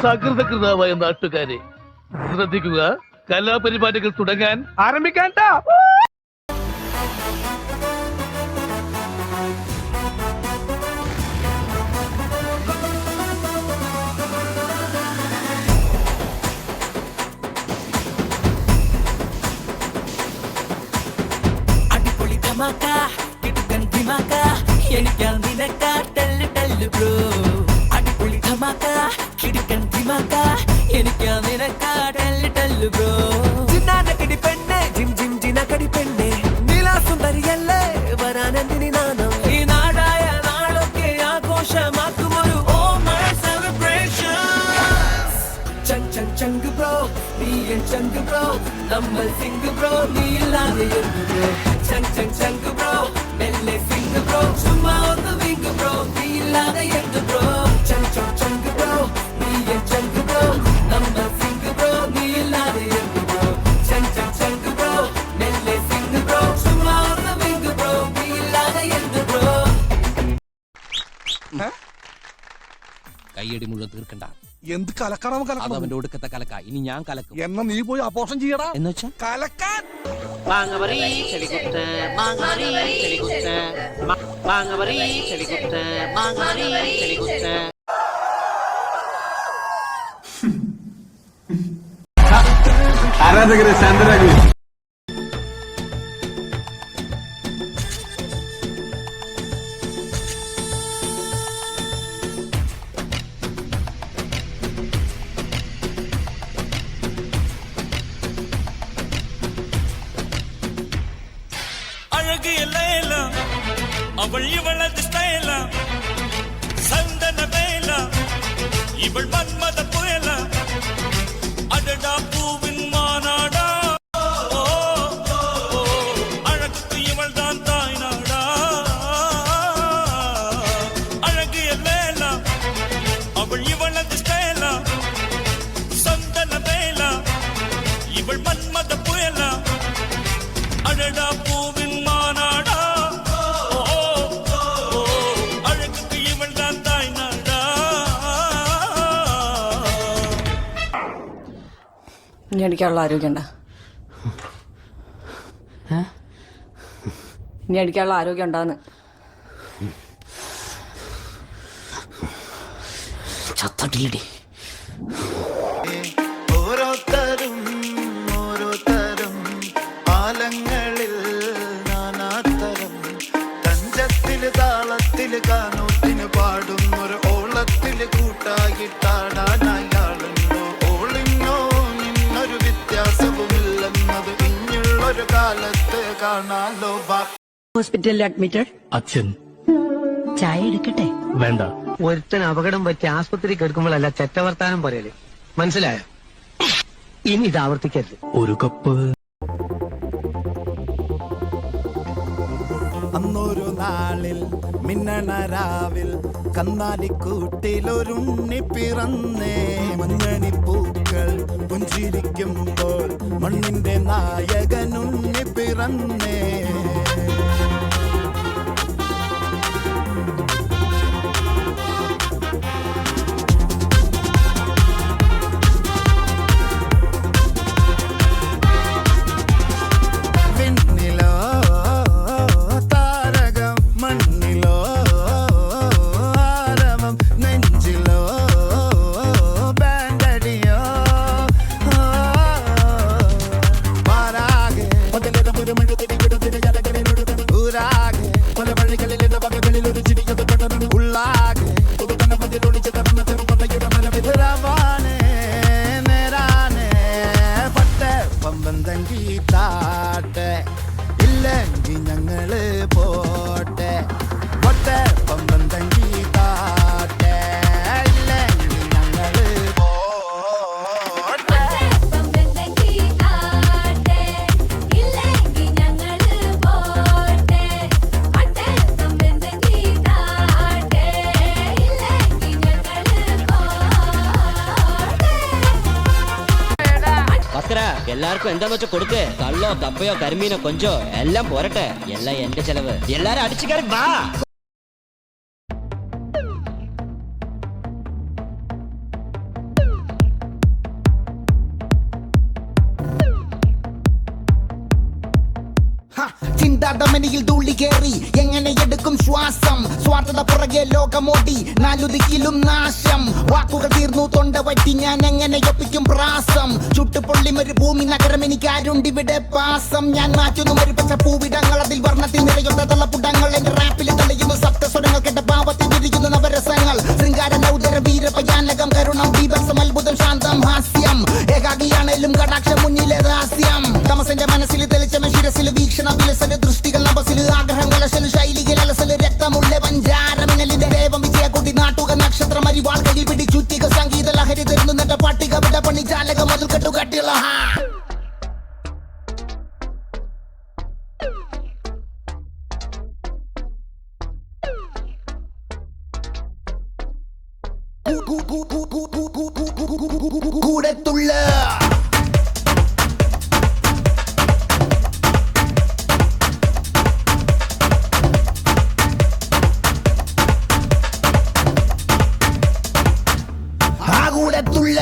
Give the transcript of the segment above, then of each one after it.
സകൃതകൃതാവായ നാട്ടുകാരെ ശ്രദ്ധിക്കുക, കലാപരിപാടികൾ തുടങ്ങാൻ ആരംഭിക്കാൻ. വരാനെന്തിനി നാണം ഈ നാടായ നാളൊക്കെ ആഘോഷമാക്കുമൊരു ചങ്ക് ബ്രോ, നീ എൻ ചങ്ക് ബ്രോ, നമ്മൾ സിംഗ് ബ്രോ, നീ ഇല്ലാതെ എന്ത് ബ്രോ. ചങ്ക് ബ്രോ, മെല്ലെ സിംഗ് ബ്രോ, ചുമ്മാ ഒന്ന് വിംഗ് ബ്രോ, നീ ഇല്ലാതെ എന്ത് ബ്രോ. ചങ്ക് ബ്രോ, നീ എൻ ചങ്ക് ബ്രോ, നമ്മൾ സിംഗ് ബ്രോ, നീ ഇല്ലാതെ എന്ത് ബ്രോ. ചങ്ക് ബ്രോ, മെല്ലെ സിംഗ് ബ്രോ, ചുമ്മാ ഒന്ന് വിംഗ് ബ്രോ, നീ ഇല്ലാതെ എന്ത് ബ്രോ. കയ്യടി മുഴുവൻ തീർക്കണ്ട. എന്ത് കലക്കണം അത് അവന്റെ ഒടുക്കത്തെ കലക്ക. ഇനി ഞാൻ കലക്കും. എന്നാ നീ പോയി അപോഷം ചെയ്യടാ. എന്ന് വെച്ചാ കലക്കാൻ. മാങ്ങവറി ചെടികുത്ത്, മാങ്ങവറി ചെടികുത്ത്, മാങ്ങവറി ചെടികുത്ത്, മാങ്ങവറി ചെടികുത്ത്. ആരാധകരെ ശാന്തരാകുക. അവൾ ഇവളത് സ്റ്റൈല സന്തന വേല ഇവൾ മന്മത പുയല അടടാ പൂവിൻ മാനാടാ അഴകുക്ക് ഇവൾ താൻ തായ്നാടാ അഴകിയ വേല അവൾ ഇവളത് സ്റ്റൈല സന്തന വേല ഇവൾ മന്മത പുയല അടടാ പൂവിൻ മാനാടാ ഇനി അടിക്കാനുള്ള ആരോഗ്യം ഇനി അടിക്കാനുള്ള ആരോഗ്യം ഉണ്ടാന്ന് ചത്തട്ടില്ലടി. ഓരോരുത്തരും ഓരോരുത്തരും ആലങ്ങളിൽ നാനാതരം തഞ്ചത്തില് താളത്തില് കാനൂത്തിന് പാടുന്നൊരു ഓളത്തില് കൂട്ടായിട്ടാടാനായാളുണ്ടോ ഓളിഞ്ഞോ നിന്നൊരു വ്യത്യാസവുമില്ലെന്നത് ഇനിയുള്ളൊരു കാലത്ത് കാണാലോ. ഹോസ്പിറ്റലിൽ അഡ്മിറ്റഡ്. അച്ഛൻ ചായ എടുക്കട്ടെ? വേണ്ട. ഒരുത്തൻ അപകടം പറ്റി ആസ്പത്രി കിടക്കുമ്പോഴല്ല ചെറ്റവർത്താനം പറയല്, മനസ്സിലായോ? ഇനി ഇത് ആവർത്തിക്കരുത്. ഒരു കപ്പ്. അന്നൊരു നാളിൽ മിന്നണരാവിൽ കന്നാലിക്കൂട്ടിലൊരുണ്ണി പിറന്നേ. മഞ്ഞണിപ്പൂക്കൾ പുഞ്ചിരിക്കുമ്പോൾ മണ്ണിന്റെ നായകനുണ്ണി പിറന്നേ. ഇല്ലെങ്കിൽ ഞങ്ങള് പോട്ടെ പൊട്ടെ പമ്പം തങ്കി താട്ടെ. ഇല്ലെങ്കിൽ ഞങ്ങള് പോട്ടെ. എല്ലാവർക്കും എന്താന്ന് വെച്ചാൽ കൊടുക്കേ. കള്ളോ കപ്പയോ കരിമീനോ കൊഞ്ചോ എല്ലാം പോരട്ടെ. എല്ലാം എന്റെ ചെലവ്. എല്ലാരും അടിച്ചു കയറി വാ. ധമനിയിൽ തുള്ളി കേറി എങ്ങനെ എടുക്കും ശ്വാസം സ്വാർത്ഥത പുറകെ ലോകമോടി നാലുദിക്കിലും നാശം വാക്കുകൾ തീർന്നു തൊണ്ട വറ്റി ഞാൻ എങ്ങനെ ഒപ്പിക്കും പ്രാസം ചുട്ടുപൊള്ളി ഒരു ഭൂമി നഗരം എനിക്ക് ആരുണ്ടിവിടെ പാസം ഞാൻ മാറ്റുന്നു ഒരു പച്ച പൂവിടങ്ങൾ അതിൽ വർണ്ണത്തിൽ നിറയുന്ന തള്ളപ്പുടങ്ങൾ എന്റെ റാപ്പിൽ തെളിയുന്നു സപ്തസ്വരങ്ങൾ കേട്ട ഭാവത്തിൽ വിരിയുന്ന നവരസങ്ങൾ ശൃംഗാര നൗദര വീരപയാനകം കരുണം ബീഭത്സം അത്ഭുതം ശാന്തം ഹാസ്യം ഏകാഗിയാണേലും കടാക്ഷം മുന്നിലെ രഹസ്യം തമസന്റെ മനസ്സിൽ തെളിച്ചമ ശിരസിൽ വീക്ഷണ വിലസല് ദൃഷ്ടികൾ നഭസിൽ ആഗ്രഹം കലശൽ ശൈലികൾ അലസൽ രക്തമുള്ള പഞ്ചാരമിനലിന്റെ ദേവം വിജയകുട്ടി നാട്ടുക നക്ഷത്രം അരിവാൾ കയ്യിൽ പിടിച്ചുറ്റിക സംഗീത ലഹരി തരുന്നു നെട്ട പട്ടിക വിട പണി ചാലക മതിൽ കെട്ടുകട്ടിയുള്ള കൂടത്തുള്ള ആ കൂടത്തുള്ള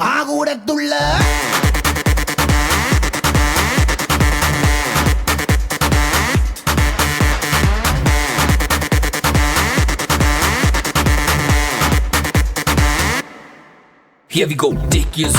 ആ കൂടത്തുള്ള Here we go, take your soul.